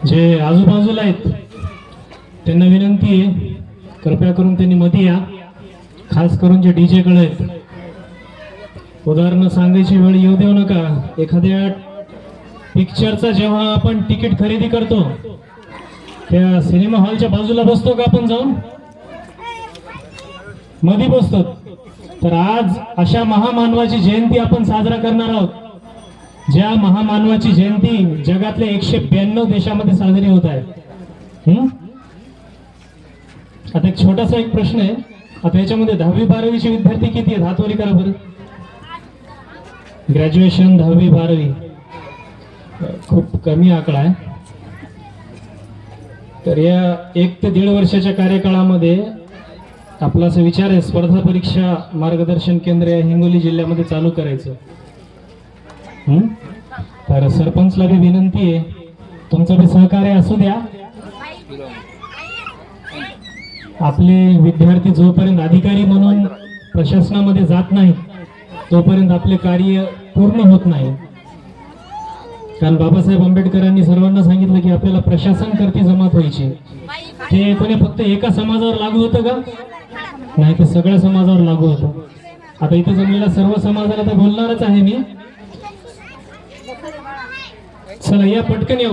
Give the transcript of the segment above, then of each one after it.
जे आजूबाजूला आहेत त्यांना विनंती आहे, कृपया करून त्यांनी मध्ये या. खास करून जे डीजे कडे आहेत, उदाहरण सांगायची वेळ येऊ देऊ नका. एखाद्या पिक्चरचा जेव्हा आपण तिकीट खरेदी करतो, त्या सिनेमा हॉलच्या बाजूला बसतो का आपण जाऊन? मध्ये बसतो. तर आज अशा महामानवाची जयंती आपण साजरा करणार आहोत, ज्या महामानवाची जयंती जगातल्या 192 देशामध्ये साजरी होत आहे. आता एक छोटासा एक प्रश्न आहे. आता याच्यामध्ये 10वी 12वीचे विद्यार्थी किती आहेत? हातवरी करा बरं. ग्रॅज्युएशन 10वी 12वी खूप कमी आकडा आहे. तर या 1 ते 1.5 वर्षाच्या कार्यकाळामध्ये आपला असा विचार आहे, स्पर्धा परीक्षा मार्गदर्शन केंद्र या हिंगोली जिल्ह्यामध्ये चालू करायचं. तर सरपंचला बी विनंती आहे, तुमचं बी सहकार्य असू द्या. आपले विद्यार्थी जोपर्यंत अधिकारी म्हणून प्रशासनामध्ये जात नाहीत, तोपर्यंत आपले कार्य पूर्ण होत नाही. कारण बाबासाहेब आंबेडकरांनी सर्वांना सांगितलं की आपल्याला प्रशासन करती जमात व्हायची. ते कोणी फक्त एका समाजावर लागू होतं का? नाही, ते सगळ्या समाजावर लागू होतं. आता इथे जमलेल्या सर्व समाजाला तर बोलणारच आहे मी. चला या पटकन या.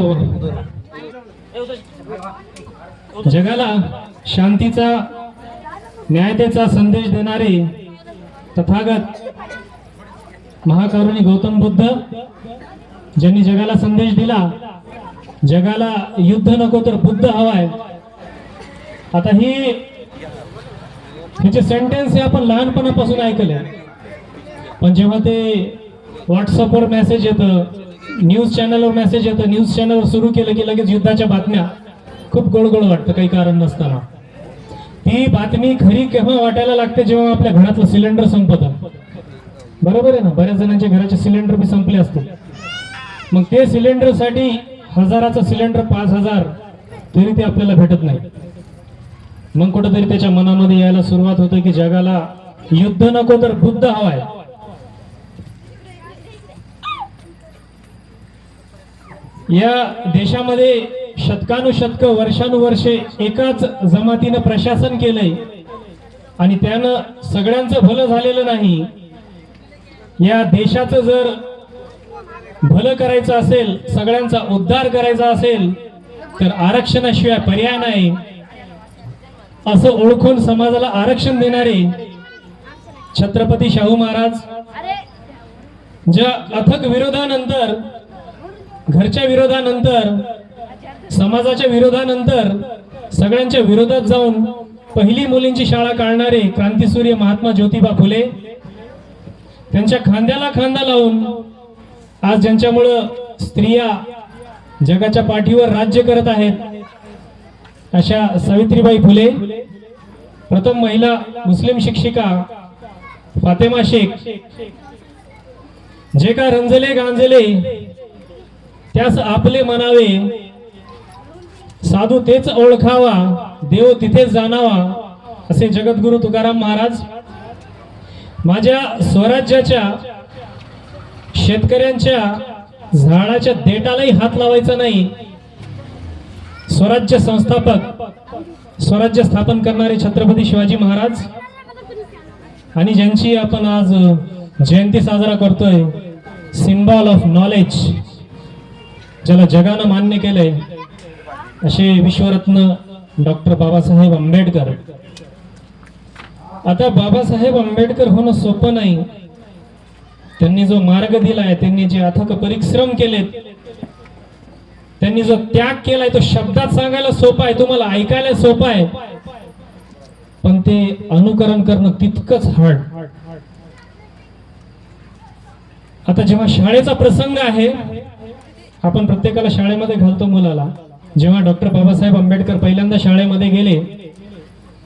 जगाला शांतीचा, न्यायतेचा संदेश देणारे तथागत महाकरुणी गौतम बुद्ध, ज्यांनी जगाला संदेश दिला, जगाला युद्ध नको तर बुद्ध हवाय. आता हिचे सेंटेन्स हे आपण लहानपणापासून ऐकले, पण जेव्हा ते व्हॉट्सअपवर मेसेज येतं, न्यूज चॅनलवर मेसेज येतं, न्यूज चॅनलवर सुरू केलं की लगेच युद्धाच्या बातम्या, खूप गोड वाटतं काही कारण नसताना. ती बातमी खरी केव्हा वाटायला लागते? जेव्हा आपल्या घरातलं सिलेंडर संपतं. बरोबर आहे ना? बऱ्याच जणांच्या घराचे सिलेंडर बी संपले असतील. मग ते सिलेंडरसाठी हजाराचं सिलेंडर 5000 तरी ते आपल्याला भेटत नाही. मग कुठेतरी त्याच्या मनामध्ये यायला सुरुवात होते की जगाला युद्ध नको तर बुद्ध हवाय. या देशामध्ये शतकानुशतक, वर्षानुवर्षे एकाच जमातीनं प्रशासन केलंय आणि त्यानं सगळ्यांचं भलं झालेलं नाही. या देशाचं जर भलं करायचं असेल, सगळ्यांचा उद्धार करायचा असेल, तर आरक्षणाशिवाय पर्याय नाही असं ओळखून समाजाला आरक्षण देणारे छत्रपती शाहू महाराज, ज्या अथक विरोधानंतर, घरच्या विरोधानंतर, समाजाच्या विरोधानंतर सगळ्यांच्या विरोधात जाऊन पहिली मुलींची शाळा काढणारे क्रांतीसूर्य महात्मा ज्योतिबा फुले, त्यांच्या खांद्याला खांदा लावून आज ज्यांच्यामुळं स्त्रिया जगाच्या पाठीवर राज्य करत आहेत, अशा सावित्रीबाई फुले, प्रथम महिला मुस्लिम शिक्षिका फातेमा शेख, जे का रंजले गांजले त्यास आपले म्हणावे, साधू तेच ओळखावा, देव तिथेच जाणावा, असे जगद्गुरु तुकाराम महाराज. माझ्या स्वराज्याच्या, शेतकऱ्यांच्या झाडाच्या देठालाही हात लावायचा नाही. स्वराज्य संस्थापक, स्वराज्य स्थापन करणारे छत्रपती शिवाजी महाराज, आणि ज्यांची आपण आज जयंती साजरा करतोय, सिम्बॉल ऑफ नॉलेज, ज्याला जगानं मान्य केलंय, असे विश्वरत्न डॉक्टर बाबासाहेब आंबेडकर. आता बाबासाहेब आंबेडकर होणं सोपं नाही. त्यांनी जो मार्ग दिलाय, त्यांनी जे अथक परिश्रम केलेत, त्यांनी जो त्याग केलाय, तो शब्दात सांगायला सोपा आहे, तुम्हाला ऐकायला सोपा आहे, पण ते अनुकरण करणं तितकंच हार्ड. आता जेव्हा शाळेचा प्रसंग आहे, आपण प्रत्येकाला शाळेमध्ये घालतो मुलाला. जेव्हा डॉक्टर बाबासाहेब आंबेडकर पहिल्यांदा शाळेमध्ये गेले,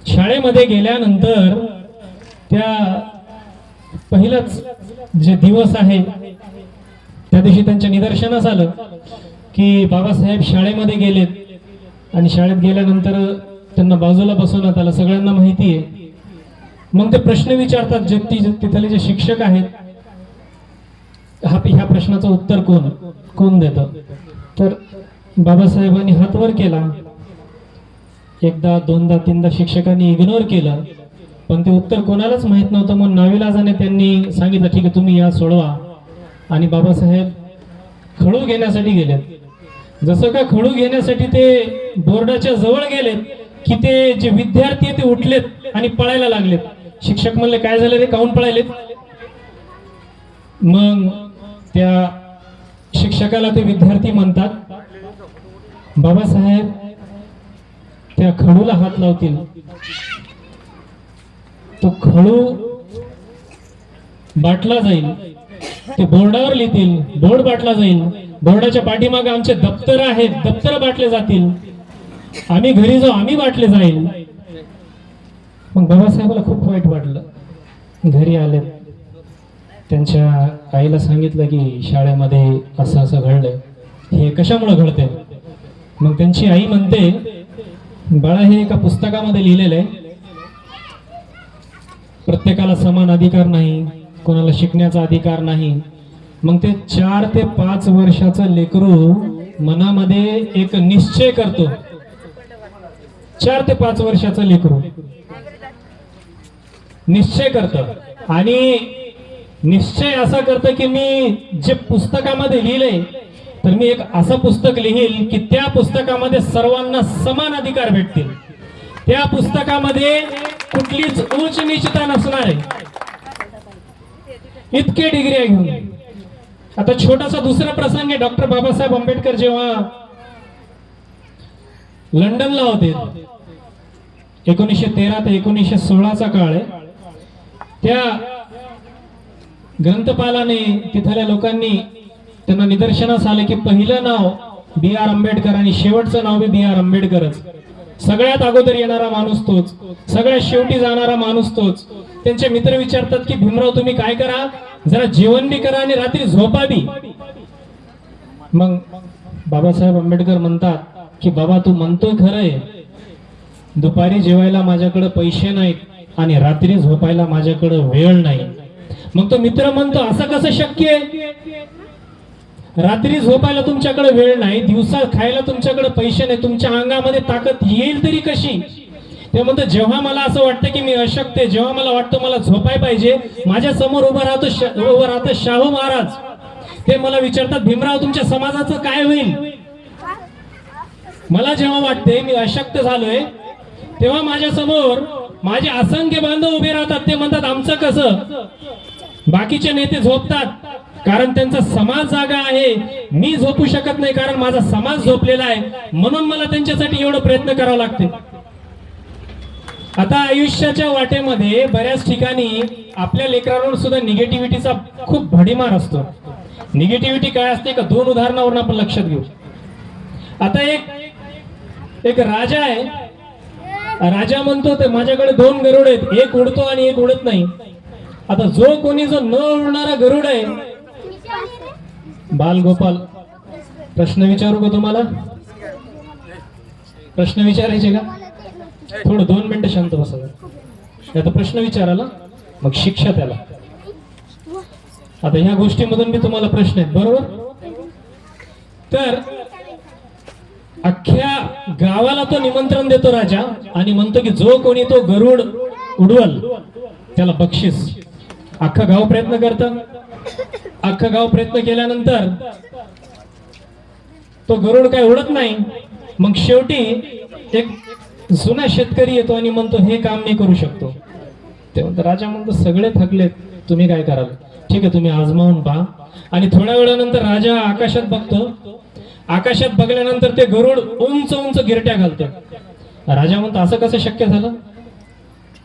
शाळेमध्ये गेल्यानंतर त्या पहिलाच जे दिवस आहे त्या दिवशी त्यांच्या निदर्शनास आलं की बाबासाहेब शाळेमध्ये गेलेत आणि शाळेत गेल्यानंतर त्यांना बाजूला बसवण्यात आलं. सगळ्यांना माहिती आहे. मग ते प्रश्न विचारतात, जे तिथले जे शिक्षक आहेत, ह्या प्रश्नाचं उत्तर कोण देतं? तर बाबासाहेबांनी हात वर केला. एकदा दोनदा तीनदा शिक्षकांनी इग्नोर केलं, पण ते उत्तर कोणालाच माहित नव्हतं. मग नाविलाजाने त्यांनी सांगितलं, ठीक आहे तुम्ही या सोडवा. आणि बाबासाहेब खडू घेण्यासाठी गेले. जसं का खडू घेण्यासाठी ते बोर्डाच्या जवळ गेले की ते जे विद्यार्थी आहेत ते उठलेत आणि पळायला लागलेत. शिक्षक म्हणले, काय झालं रे, काहून पळायलेत? मग त्या शिक्षकाला ते विद्यार्थी म्हणतात, बाबासाहेब त्या खडूला हात लावतील, तो खडू बाटला जाईल, ते बोर्डावर लिहितील, बोर्ड बाटला जाईल, बोर्डाच्या पाठीमागे आमचे दप्तर आहेत, दप्तर बाटले जातील, आम्ही घरी जाऊ, आम्ही बाटले जाईल. मग बाबासाहेबाला खूप वाईट वाटलं. घरी आले, त्यांच्या आईला सांगितलं की शाळेमध्ये असं असं घडलंय, हे कशामुळे घडते. मग त्यांची आई म्हणते, बाळा हे एका पुस्तकामध्ये लिहिलेलं आहे, प्रत्येकाला समान अधिकार नाही, कोणाला शिकण्याचा अधिकार नाही. मग ते 4 ते 5 वर्षाचं लेकरू मनामध्ये एक निश्चय करतो. 4 ते 5 वर्षाचं लेकरू निश्चय करतं आणि निश्चय असा करतं की मी जे पुस्तकामध्ये लिहिलंय तर मी एक असं पुस्तक लिहील की त्या पुस्तकामध्ये सर्वांना समान अधिकार भेटतील, त्या पुस्तकामध्ये कुठलीच उच्च नीचता नसणार आहे. इतके डिग्री घेऊन. आता छोटासा दुसरा प्रसंग आहे. डॉक्टर बाबासाहेब आंबेडकर जेव्हा लंडनला होते, 1913 ते 1916चा काळ आहे. त्या ग्रंथपालाने तिथल्या लोकांनी त्यांना निदर्शनास आले की पहिलं नाव B.R. आंबेडकर आणि शेवटचं नाव बी B.R. आंबेडकरच. सगळ्यात अगोदर येणारा माणूस तोच, सगळ्यात शेवटी जाणारा माणूस तोच. त्यांचे मित्र विचारतात की भीमराव तुम्ही काय करा, जरा जेवण बी करा आणि रात्री झोपा बी. मग बाबासाहेब आंबेडकर म्हणतात की बाबा तू म्हणतोय खरंय, दुपारी जेवायला माझ्याकडे पैसे नाहीत आणि रात्री झोपायला माझ्याकडे वेळ नाही. मग तो मित्र म्हणतो असं कसं शक्य आहे, रात्री झोपायला तुमच्याकडे वेळ नाही, दिवसा खायला तुमच्याकडे पैसे नाही, तुमच्या अंगामध्ये ताकद येईल तरी कशी. ते म्हणतो जेव्हा मला असं वाटतं की मी अशक्त आहे, जेव्हा मला वाटतं मला झोपाय पाहिजे, माझ्या समोर उभं राहतो शाहू महाराज. ते मला विचारतात भीमराव तुमच्या समाजाचं काय होईल. मला जेव्हा वाटते मी अशक्त झालोय तेव्हा माझ्या समोर माझे असंख्य बांधव उभे राहतात. ते म्हणतात आमचं कसं. बाकीचे नेते झोपतात कारण त्यांचा समाज जागा आहे, मी झोपू शकत नाही कारण माझा समाज झोपलेला आहे, म्हणून मला त्यांच्यासाठी एवढं प्रयत्न करावा लागते. आता आयुष्याच्या वाटेमध्ये बऱ्याच ठिकाणी आपल्या लेकरांवर सुद्धा निगेटिव्हिटीचा खूप भडीमार असतो. निगेटिव्हिटी काय असते का, 2 उदाहरणावरून आपण लक्षात घेऊ. आता एक राजा आहे. राजा म्हणतो ते माझ्याकडे 2 गरुड आहेत, एक उडतो आणि एक उडत नाही. आता जो न उडणारा गरुड आहे, बालगोपाल प्रश्न विचारू का तुम्हाला, प्रश्न विचारायचे का, थोडं 2 मिनिटं शांत बसा. आता प्रश्न विचारायला मग शिक्षा त्याला. आता ह्या गोष्टीमधून मी तुम्हाला प्रश्न आहेत बरोबर. तर अख्ख्या गावाला तो निमंत्रण देतो राजा आणि म्हणतो की जो कोणी तो गरुड उडवल त्याला बक्षीस. अख्खा गाव प्रयत्न करतं. अख्खा गाव प्रयत्न केल्यानंतर तो गरुड काय उडत नाही. मग शेवटी एक जुना शेतकरी येतो आणि म्हणतो हे काम मी करू शकतो. तेव्हा राजा म्हणतो सगळे थकलेत, तुम्ही काय कराल. ठीक आहे तुम्ही आजमावून पहा. आणि थोड्या वेळानंतर राजा आकाशात बघतो. आकाशात बघल्यानंतर ते गरुड उंच उंच गिरट्या घालतो. राजा म्हणतो असं कसं शक्य झालं.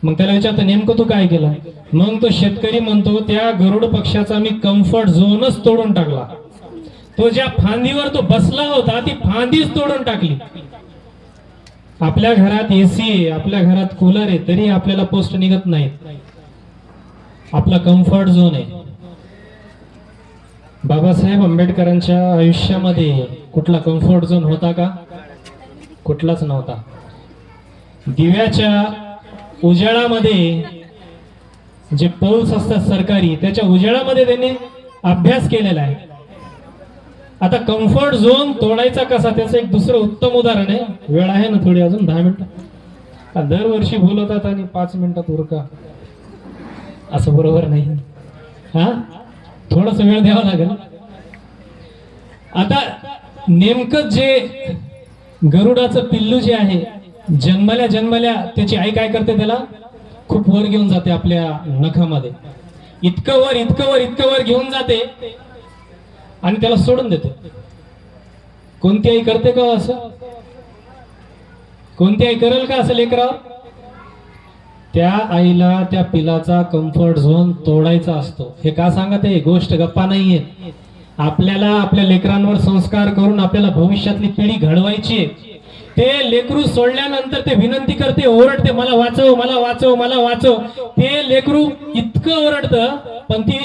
मग त्याला विचारतो नेमकं तू काय केलं. मग तो शेतकरी म्हणतो त्या गरुड पक्षाचा मी कम्फर्ट झोनच तोडून टाकला. तो ज्या फांदीवर तो बसला होता ती फांदीच तोडून टाकली. आपल्या घरात एसी आहे, आपल्या घरात कूलर आहे, तरी आपल्याला पोस्ट निघत नाही. आपला कम्फर्ट झोन आहे. बाबासाहेब आंबेडकरांच्या आयुष्यामध्ये कुठला कम्फर्ट झोन होता का, कुठलाच नव्हता. दिव्याच्या उजाळामध्ये जे पौल्स असतात सरकारी, त्याच्या उजाळामध्ये त्यांनी अभ्यास केलेला आहे. आता कम्फर्ट झोन तोडायचा कसा त्याचं एक दुसरं उत्तम उदाहरण आहे. वेळ आहे ना थोडी अजून 10 मिनिटं. दरवर्षी बोलवतात आणि 5 मिनिटात उरका, असं बरोबर नाही. हा, थोडस वेळ द्यावा लागेल. आता नेमकं जे गरुडाचं पिल्लू जे आहे, जन्मल्या त्याची आई काय करते, त्याला खूप वर घेऊन जाते आपल्या नखामध्ये. इतकं वर घेऊन जाते आणि त्याला सोडून देते. कोणती आई करते का असं? कोणती आई करेल का असं लेकरावर? त्या आईला त्या पिलाचा कम्फर्ट झोन तोडायचा असतो. हे का सांगत आहे? गोष्ट गप्पा नाहीये. आपल्याला आपल्या लेकरांवर संस्कार करून आपल्याला भविष्यातली पिढी घडवायची आहे. ते लेकरू सोडल्यानंतर ते विनंती करते, ओरडते, मला वाचव, मला वाचव, मला वाचव. ते लेकरू इतकं ओरडतं, पण ती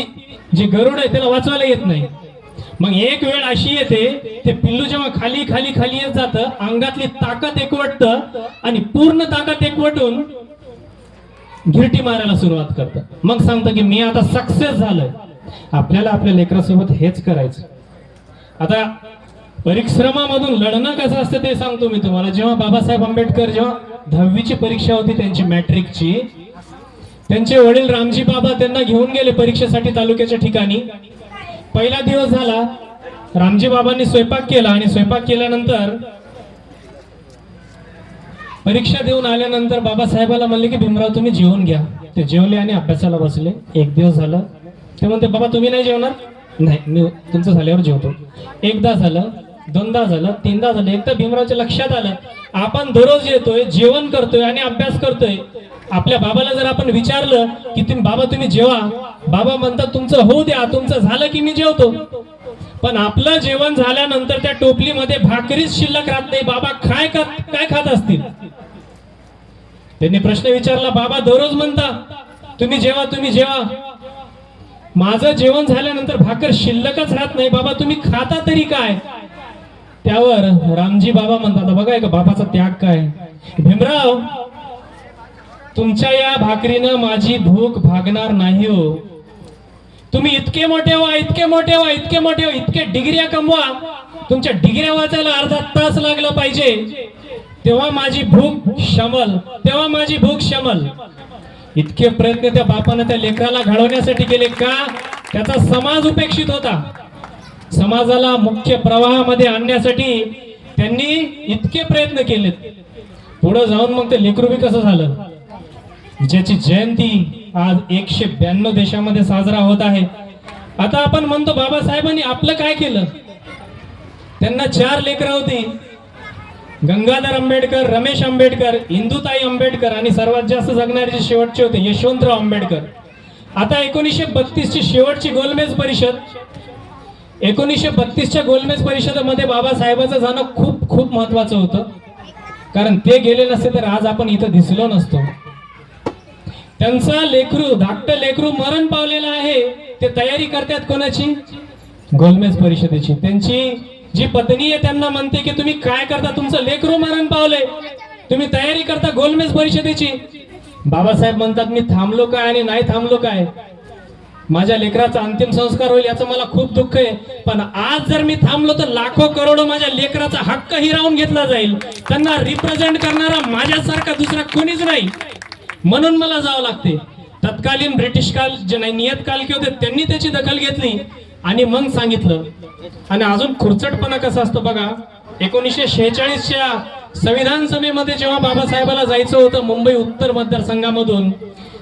जे गरुड आहे त्याला वाचवायला येत नाही. मग एक वेळ अशी येते, ते पिल्लू जेव्हा खाली खाली खाली येत जातं, अंगातली ताकद एकवटतं आणि पूर्ण ताकद एकवटून गिरटी मारायला सुरुवात करतं. मग सांगतं की मी आता सक्सेस झालोय. आपल्याला आपल्या लेकरासोबत हेच करायचं. आता परिश्रमामधून लढणं कसं असतं ते सांगतो मी तुम्हाला. जेव्हा बाबासाहेब आंबेडकर जेव्हा 10वी परीक्षा होती त्यांची, मॅट्रिकची, त्यांचे वडील रामजी बाबा त्यांना घेऊन गेले परीक्षेसाठी तालुक्याच्या ठिकाणी. पहिला दिवस झाला, रामजी बाबांनी स्वयंपाक केला आणि स्वयंपाक केल्यानंतर परीक्षा देऊन आल्यानंतर बाबासाहेबाला म्हणले की भीमराव तुम्ही जेवून घ्या. ते जेवले आणि अभ्यासाला बसले. एक दिवस झालं, ते म्हणते बाबा तुम्ही नाही जेवणार? नाही, मी तुमचं झाल्यावर जेवतो. एकदा झालं, दोनदा झालं, तीनदा झालं. एकदा भीमरावच्या लक्षात आलं, आपण दररोज येतोय, जेवण करतोय आणि अभ्यास करतोय. आपल्या बाबाला जर आपण विचारलं की बाबा तुम्ही जेवा, बाबा म्हणतात तुमचं होऊ द्या, तुमचं झालं की मी जेवतो. पण आपलं जेवण झाल्यानंतर त्या टोपलीमध्ये भाकरीच शिल्लक राहत नाही. बाबा काय खात असतील? त्यांनी प्रश्न विचारला, बाबा दररोज म्हणता तुम्ही जेवा, तुम्ही जेवा, माझं जेवण झाल्यानंतर भाकर शिल्लकच राहत नाही, बाबा तुम्ही खाता तरी काय? त्यावर रामजी बाबा म्हणतात, बघा का बाबाचा त्याग काय. भीमराव, तुमच्या या भाकरीनं माझी भूक भागणार नाही हो. तुम्ही इतके मोठे व्हा, इतके मोठे व्हा, इतके मोठे व्हा, इतके डिग्र्या कमवा, तुमच्या डिग्र्या वाचायला अर्धा तास लागला पाहिजे, तेव्हा माझी भूक शमल, तेव्हा माझी भूक शमल. इतके प्रयत्न त्या बापानं त्या लेकराला घडवण्यासाठी केले का? त्याचा समाज उपेक्षित होता. समाजाला मुख्य प्रवाहामध्ये आणण्यासाठी त्यांनी इतके प्रयत्न केलेत. पुढे जाऊन मग ते लेकरू बी कसं झालं, ज्याची जयंती आज 192 देशामध्ये साजरा होत आहे. आता आपण म्हणतो बाबासाहेबांनी आपलं काय केलं? त्यांना 4 लेकरं होती, गंगाधर आंबेडकर, रमेश आंबेडकर, इंदुताई आंबेडकर आणि सर्वात जास्त जगणारे जे शेवटचे होते यशवंतराव आंबेडकर. आता 1932 ची शेवटची गोलमेज परिषद, 1932च्या गोलमेज परिषदेमध्ये बाबासाहेबांचं जाणं खूप खूप महत्वाचं होतं. कारण ते गेले नसते तर आज आपण इथं दिसलो नसतो. त्यांचा लेकरू, धाकटं लेकरू मरण पावलेलं आहे. ते तयारी करतात कोणाची? गोलमेज परिषदेची. त्यांची जी पत्नी आहे त्यांना म्हणते की तुम्ही काय करता, तुमचं लेकरू मरण पावलंय, तुम्ही तयारी करता गोलमेज परिषदेची. बाबासाहेब म्हणतात मी थांबलो काय आणि नाही थांबलो काय, माझ्या लेकराचा अंतिम संस्कार होईल याचं मला खूप दुःख आहे. पण आज जर मी थांबलो तर लाखो करोडो माझ्या लेकराचा हक्क हिरावून घेतला जाईल. त्यांना रिप्रेझेंट करणारा माझ्यासारखा दुसरा कोणीच नाही, म्हणून मला जावं लागते. तत्कालीन ब्रिटिश काल जे नियतकालिके होते त्यांनी त्याची दखल घेतली आणि मग सांगितलं. आणि अजून खुरचटपणा कसा असतो बघा. 1946च्या संविधान सभेमध्ये जेव्हा बाबासाहेबाला जायचं होतं मुंबई उत्तर मतदारसंघामधून,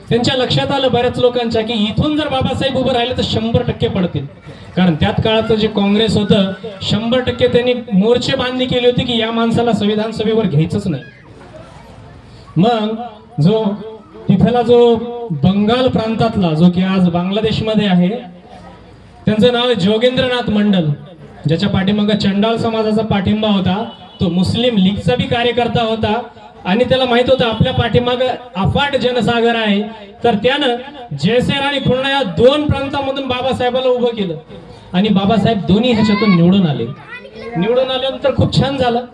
त्यांच्या लक्षात आलं बऱ्याच लोकांच्या की इथून जर बाबासाहेब उभं राहिले तर 100% पडतील. कारण त्यात काळात जे काँग्रेस होतं 100% त्यांनी मोर्चे बांधणी केली होती की या माणसाला संविधान सभेवर घ्यायचंच नाही. मग जो तिथला जो बंगाल प्रांतातला जो की आज बांगलादेशमध्ये आहे, त्यांचं नाव आहे जोगेंद्रनाथ मंडल, ज्याच्या पाठीमागे चंडाळ समाजाचा पाठिंबा होता. तो मुस्लिम लीगचा बी कार्यकर्ता होता आणि त्याला माहित होतं आपल्या पाठीमागे अफाट जनसागर आहे. तर त्यानं जयसेर आणि खुलना या 2 प्रांतांमधून बाबासाहेबाला उभं केलं आणि बाबासाहेब दोन्ही ह्याच्यातून निवडून आले. निवडून आल्यानंतर खूप छान झालं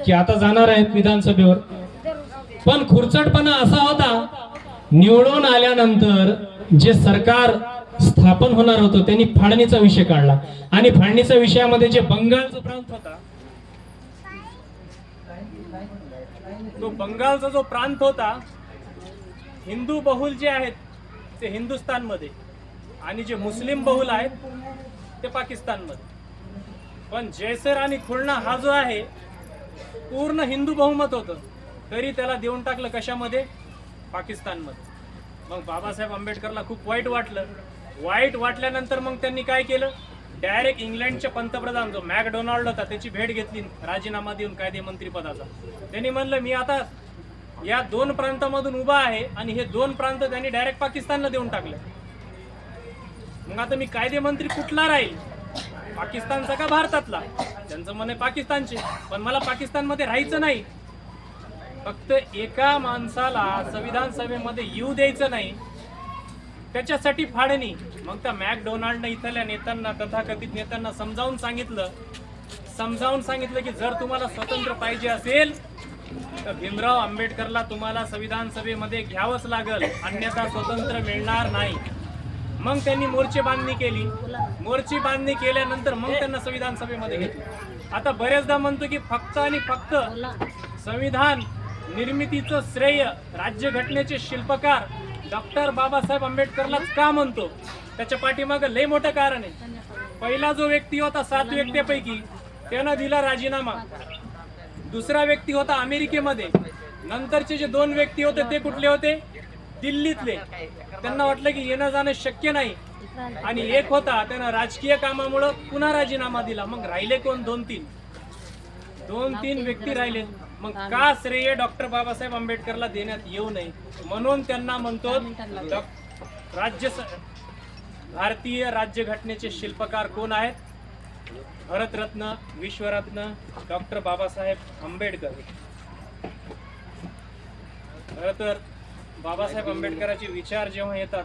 की आता जाणार आहेत विधानसभेवर. पण खुरचटपणा असा होता, निवडून आल्यानंतर जे सरकार स्थापन होणार होतं त्यांनी फाळणीचा विषय काढला आणि फाळणीच्या विषयामध्ये जे बंगालचा प्रांत होता, तो बंगालचा जो प्रांत होता, हिंदू बहुल जे आहेत ते हिंदुस्थानमध्ये आणि जे मुस्लिम बहुल आहेत ते पाकिस्तानमध्ये. पण जयसर आणि खुलना हा जो आहे पूर्ण हिंदू बहुमत होतं, तरी त्याला देऊन टाकलं कशामध्ये? पाकिस्तानमध्ये. मग बाबासाहेब आंबेडकरला खूप वाईट वाटलं. वाईट वाटल्यानंतर मग त्यांनी काय केलं? डायरेक्ट इंग्लंडचे पंतप्रधान जो मॅकडोनाल्ड होता त्याची भेट घेतली राजीनामा देऊन कायदेमंत्री पदाचा. त्यांनी म्हणलं मी आता या 2 प्रांतामधून उभा आहे आणि हे 2 प्रांत त्यांनी डायरेक्ट पाकिस्तानला देऊन टाकले. मग आता मी कायदेमंत्री कुठला राहील? पाकिस्तानचा का भारतातला? त्यांचं म्हणे पाकिस्तानचे. पण मला पाकिस्तानमध्ये राहायचं नाही. फक्त एका माणसाला संविधान सभेमध्ये येऊ द्यायचं नाही, त्याच्यासाठी फाळणी. मग त्या मॅकडोनाल्डने इथल्या नेत्यांना, तथाकथित नेत्यांना समजावून सांगितलं की जर तुम्हाला स्वतंत्र पाहिजे असेल तर भीमराव आंबेडकरला तुम्हाला संविधान सभेमध्ये घ्यावंच लागल, अन्यथा स्वतंत्र मिळणार नाही. मग त्यांनी मोर्चे बांधणी केली. मोर्चे बांधणी केल्यानंतर मग त्यांना संविधान सभेमध्ये घेतलं. आता बरेचदा म्हणतो की फक्त आणि फक्त संविधान निर्मितीचं श्रेय राज्यघटनेचे शिल्पकार डॉक्टर बाबासाहेब आंबेडकरलाच का म्हणतो? त्याच्या पाठीमागं लय मोठं कारण आहे. पहिला जो व्यक्ती होता 7 व्यक्तीपैकी त्यानं दिला राजीनामा. दुसरा व्यक्ती होता अमेरिकेमध्ये. नंतरचे जे 2 व्यक्ती होते ते कुठले होते? दिल्लीतले. त्यांना वाटलं की येणं जाणं शक्य नाही. आणि एक होता त्यानं राजकीय कामामुळे पुन्हा राजीनामा दिला. मग राहिले कोण? 2-3 व्यक्ती राहिले. मग का श्रेय डॉक्टर बाबासाहेब आंबेडकरला देण्यात येऊ नये म्हणून त्यांना म्हणतो भारतीय राज्यघटनेचे शिल्पकार कोण आहेत? भारतरत्न, विश्वरत्न डॉक्टर बाबासाहेब आंबेडकर. खरं तर बाबासाहेब आंबेडकरांचे विचार जेव्हा येतात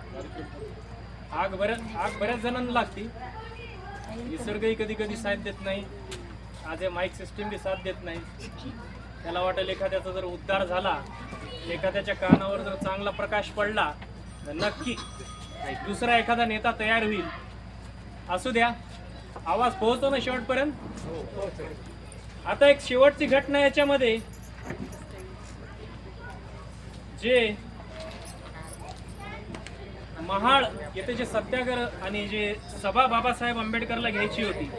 आग बऱ्याच जणांना लागते. निसर्गही कधी कधी साथ देत नाही. आज माईक सिस्टीम बी साथ देत नाही. त्याला वाटेल एखाद्याचा जर उद्धार झाला, एखाद्याच्या कानावर जर चांगला प्रकाश पडला तर नक्की दुसरा एखादा नेता तयार होईल. असू द्या, आवाज पोहोचतो ना शेवटपर्यंत. आता एक शेवटची घटना याच्यामध्ये, जे महाड येथे जे सत्याग्रह आणि जे सभा बाबासाहेब आंबेडकरला घ्यायची होती,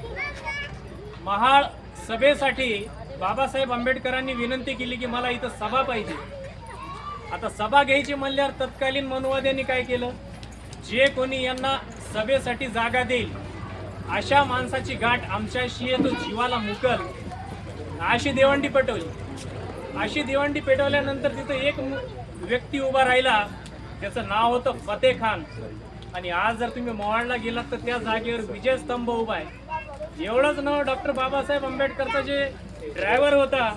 महाड सभेसाठी बाबासाहेब आंबेडकरांनी विनंती केली की मला इथं सभा पाहिजे. आता सभा घ्यायची म्हणल्यावर तत्कालीन मनुवाद्यांनी काय केलं? जे कोणी यांना सभेसाठी जागा देईल अशा माणसाची गाठ आमच्याशी आहे, तो जीवाला मुकल, अशी देवंडी पेटवली. अशी देवंडी पेटवल्यानंतर तिथं एक व्यक्ती उभा राहिला, त्याचं नाव होतं फतेह खान. आणि आज जर तुम्ही मोवाडला गेलात तर त्या जागेवर विजय स्तंभ उभा आहे. एवढंच नाव डॉक्टर बाबासाहेब आंबेडकरचा जे ड्रायव्हर होता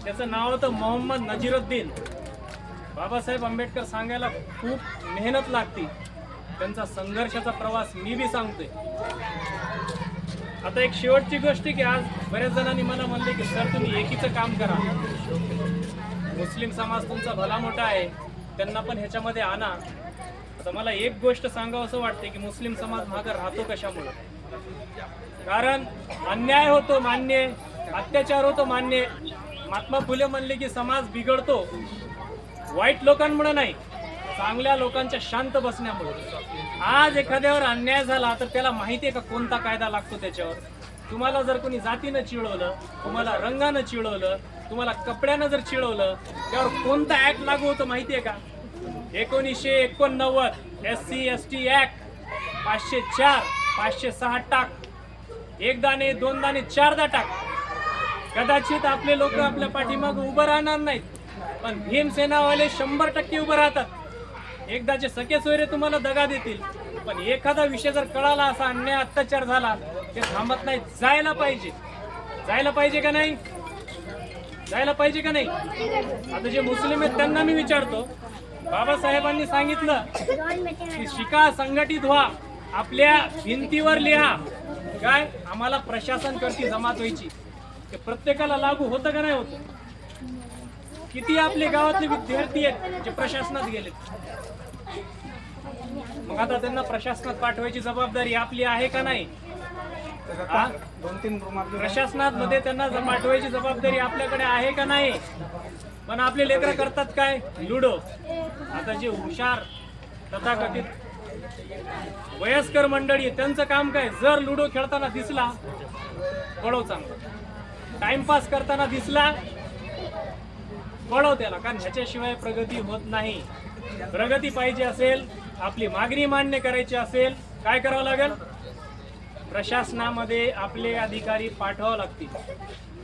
त्याचं नाव होतं मोहम्मद नजीरुद्दीन. बाबासाहेब आंबेडकर सांगायला खूप मेहनत लागते. त्यांचा संघर्षाचा प्रवास मी बी सांगतोय. आता एक शेवटची गोष्ट की आज बऱ्याच जणांनी मला म्हणले की सर तुम्ही एकीचं काम करा, मुस्लिम समाज तुमचा भला मोठा आहे, त्यांना पण ह्याच्यामध्ये आणा. आता मला एक गोष्ट सांगावं असं वाटते की मुस्लिम समाज मागं राहतो कशामुळे? कारण अन्याय होतो मान्य, अत्याचार होतो मान्य. महात्मा फुले म्हणले की समाज बिघडतो वाईट लोकांमुळे नाही, चांगल्या लोकांच्या शांत बसण्यामुळे. आज एखाद्यावर अन्याय झाला तर त्याला माहिती आहे का कोणता कायदा लागतो त्याच्यावर? तुम्हाला जर कोणी जातीनं चिडवलं, तुम्हाला रंगानं चिडवलं, तुम्हाला कपड्यानं जर चिडवलं, त्यावर कोणता ऍक्ट लागू होतो माहिती आहे का? 1989 SC ST ऍक्ट 504, 506 टाक. 1 दाणे 2 दाणे 4दा टाक. कदाचित आपले लोक आपल्या पाठीमाग उभं राहणार नाहीत, पण भीमसेनावाले 100% उभं राहतात. एकदाचे सखे सोयरे तुम्हाला दगा देतील, पण एखादा विषय जर कळाला, असा अन्याय अत्याचार झाला, ते थांबत नाही. जायला पाहिजे. जायला पाहिजे का नाही? जायला पाहिजे का नाही? आता जे मुस्लिम आहेत त्यांना मी विचारतो, बाबासाहेबांनी सांगितलं की शिका, संघटित व्हा, आपल्या भिंतीवर लिहा. काय आम्हाला प्रशासन करती जमात व्हायची, ते प्रत्येकाला लागू होतं का नाही होतं? किती आपले गावातले विद्यार्थी आहेत जे प्रशासनात गेलेत? मग आता त्यांना प्रशासनात पाठवायची जबाबदारी आपली आहे का नाही? हा? 2-3 प्रशासनात मध्ये त्यांना पाठवायची जबाबदारी आपल्याकडे आहे का नाही? पण आपले लेकरं करतात काय? लुडो. आता जे हुशार तथाकथित वयस्कर मंडळी त्यांचं काम काय? जर लुडो खेळताना दिसला पळव, चांगला टाइमपास करताना दिसला पळव त्याला, कारण ह्याच्याशिवाय प्रगती होत नाही. प्रगती पाहिजे असेल, आपली मागणी मान्य करायची असेल, काय करावं लागेल? प्रशासनामध्ये आपले अधिकारी पाठवावं लागतील.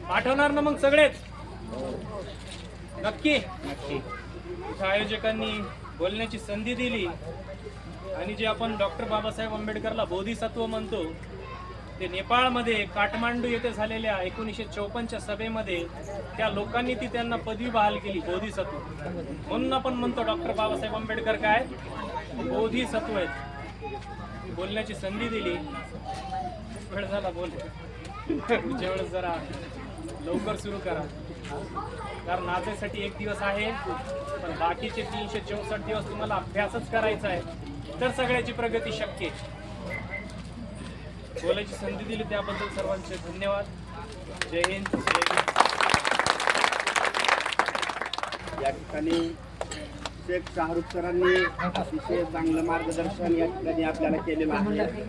पाठवणार ना मग सगळेच? नक्की. इथं आयोजकांनी बोलण्याची संधी दिली आणि जे आपण डॉक्टर बाबासाहेब आंबेडकरला बोधिसत्व म्हणतो, ते नेपाळमध्ये काठमांडू येथे झालेल्या 1954च्या सभेमध्ये त्या लोकांनी ती त्यांना पदवी बहाल केली, बोधिसत्व. म्हणून आपण म्हणतो डॉक्टर बाबासाहेब आंबेडकर काय बोधिसत्व आहेत. बोलण्याची संधी दिली, वेळ झाला बोल. पुढच्या वेळेस जरा लवकर सुरू करा, कारण नाचासाठी 1 दिवस आहे, पण बाकीचे 364 दिवस तुम्हाला अभ्यासच करायचा आहे, तर सगळ्याची प्रगती शक्य आहे. बोलायची संधी दिली त्याबद्दल सर्वांचे धन्यवाद. जय हिंद, जय हिंद. या ठिकाणी शेख शाहरुख सरांनी अतिशय चांगलं मार्गदर्शन या ठिकाणी आपल्याला केलेलं आहे.